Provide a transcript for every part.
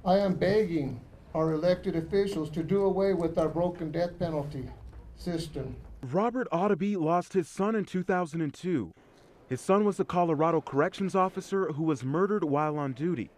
I am begging our elected officials to do away with our broken death penalty system. Robert Audeby lost his son in 2002. His son was a Colorado corrections officer who was murdered while on duty.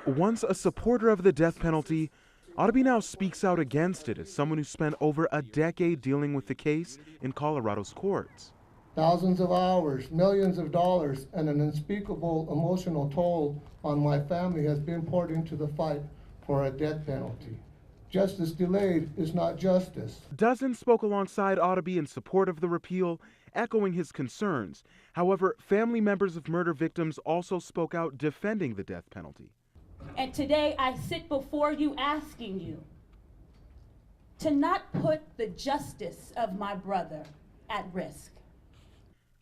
Once a supporter of the death penalty, Audeby now speaks out against it as someone who spent over a decade dealing with the case in Colorado's courts. Thousands of hours, millions of dollars, and an unspeakable emotional toll on my family has been poured into the fight for a death penalty. Justice delayed is not justice. Dozens spoke alongside Audeby in support of the repeal, echoing his concerns. However, family members of murder victims also spoke out defending the death penalty. And today I sit before you asking you to not put the justice of my brother at risk.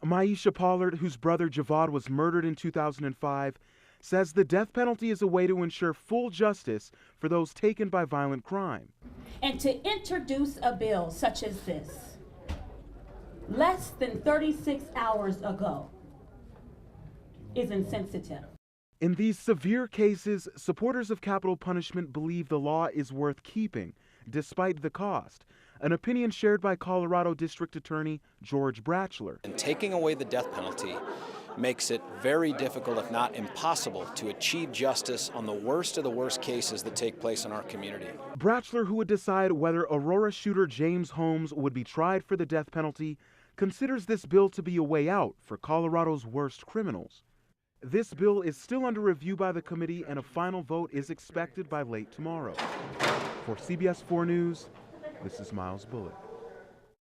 Maisha Pollard, whose brother Javad was murdered in 2005, says the death penalty is a way to ensure full justice for those taken by violent crime. And to introduce a bill such as this, less than 36 hours ago, is insensitive. In these severe cases, supporters of capital punishment believe the law is worth keeping, despite the cost. An opinion shared by Colorado District Attorney George Bratchler. And taking away the death penalty makes it very difficult, if not impossible, to achieve justice on the worst of the worst cases that take place in our community. Bratchler, who would decide whether Aurora shooter James Holmes would be tried for the death penalty, considers this bill to be a way out for Colorado's worst criminals. This bill is still under review by the committee, and a final vote is expected by late tomorrow. For CBS 4 News, this is Miles Bullock.